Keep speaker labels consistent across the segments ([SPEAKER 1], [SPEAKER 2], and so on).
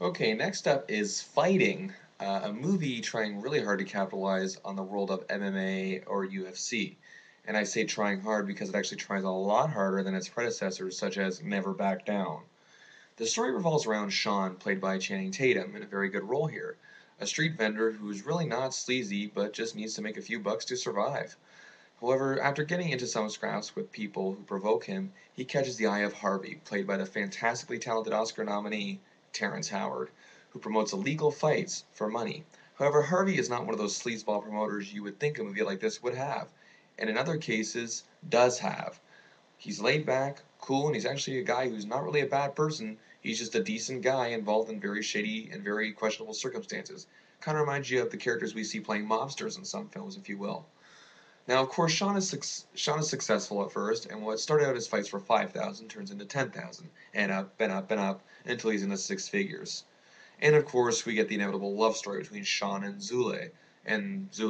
[SPEAKER 1] Okay, next up is Fighting, a movie trying really hard to capitalize on the world of MMA or UFC. And I say trying hard because it actually tries a lot harder than its predecessors, such as Never Back Down. The story revolves around Sean, played by Channing Tatum, in a very good role here. A street vendor who's really not sleazy, but just needs to make a few bucks to survive. However, after getting into some scraps with people who provoke him, he catches the eye of Harvey, played by the fantastically talented Oscar nominee Terrance Howard, who promotes illegal fights for money. However, Harvey is not one of those sleazeball promoters you would think a movie like this would have, and in other cases, does have. He's laid back, cool, and he's actually a guy who's not really a bad person. He's just a decent guy involved in very shady and very questionable circumstances. Kind of reminds you of the characters we see playing mobsters in some films, if you will. Now, of course, Sean is successful at first, and what started out as fights for 5,000 turns into 10,000, and up and up and up until he's in the six figures. And of course, we get the inevitable love story between Sean and Zule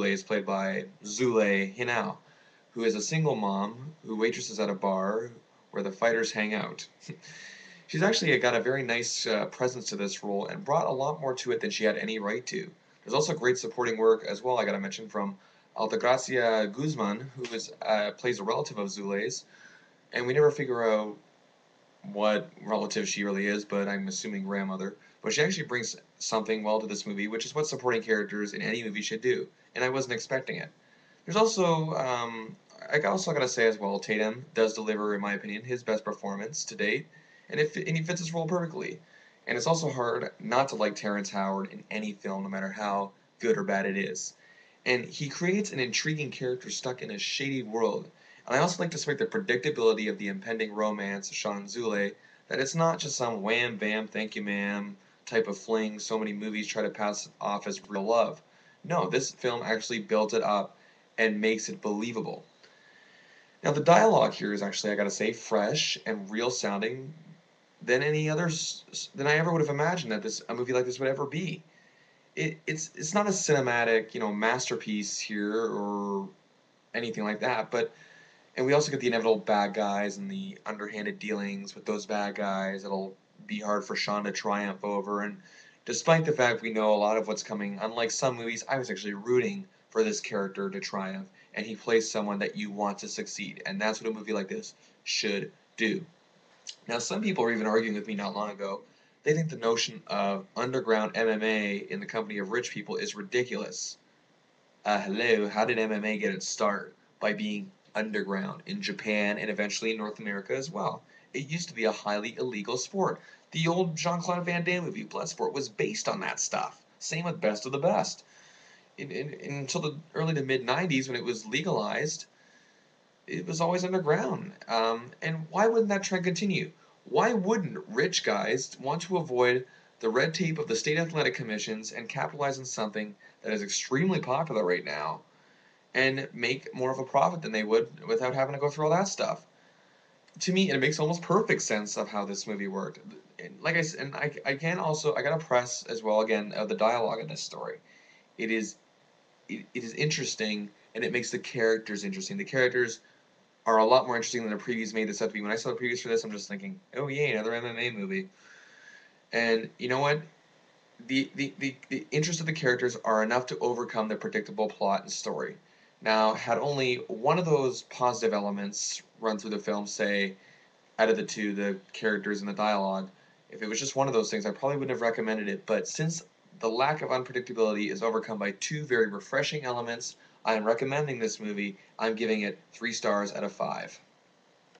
[SPEAKER 1] is played by Zule Hinao, who is a single mom who waitresses at a bar where the fighters hang out. She's actually got a very nice presence to this role and brought a lot more to it than she had any right to. There's also great supporting work as well, I gotta mention, from Altagracia Guzman, who plays a relative of Zule's, and we never figure out what relative she really is, but I'm assuming grandmother. But she actually brings something well to this movie, which is what supporting characters in any movie should do, and I wasn't expecting it. There's also, I also gotta say as well, Tatum does deliver, in my opinion, his best performance to date, and he fits his role perfectly. And it's also hard not to like Terrence Howard in any film, no matter how good or bad it is. And he creates an intriguing character stuck in a shady world. And I also like despite the predictability of the impending romance of Sean and Zule, that it's not just some wham bam thank you ma'am type of fling so many movies try to pass off as real love. No, this film actually builds it up and makes it believable. Now the dialogue here is actually, I gotta say, fresh and real sounding than any others than I ever would have imagined that this a movie like this would ever be. It's not a cinematic, masterpiece here or anything like that, but and we also get the inevitable bad guys and the underhanded dealings with those bad guys. It'll be hard for Sean to triumph over. And despite the fact we know a lot of what's coming, unlike some movies, I was actually rooting for this character to triumph. And he plays someone that you want to succeed. And that's what a movie like this should do. Now, some people were even arguing with me not long ago. They think the notion of underground MMA in the company of rich people is ridiculous. Hello, how did MMA get its start? By being underground in Japan and eventually in North America as well. It used to be a highly illegal sport. The old Jean-Claude Van Damme movie, Bloodsport, was based on that stuff. Same with Best of the Best. Until the early to mid 90s when it was legalized, it was always underground. And why wouldn't that trend continue? Why wouldn't rich guys want to avoid the red tape of the state athletic commissions and capitalize on something that is extremely popular right now and make more of a profit than they would without having to go through all that stuff? To me, it makes almost perfect sense of how this movie worked. And like I said, and I can also I gotta press as well again of the dialogue in this story. It is it is interesting and it makes the characters interesting. The characters are a lot more interesting than the previews made this up to be. When I saw the previews for this, I'm just thinking, oh yay, another MMA movie. And you know what? The interest of the characters are enough to overcome the predictable plot and story. Now, had only one of those positive elements run through the film, say, out of the two, the characters and the dialogue, if it was just one of those things, I probably wouldn't have recommended it. But since the lack of unpredictability is overcome by two very refreshing elements, I am recommending this movie. I'm giving it 3 stars out of 5.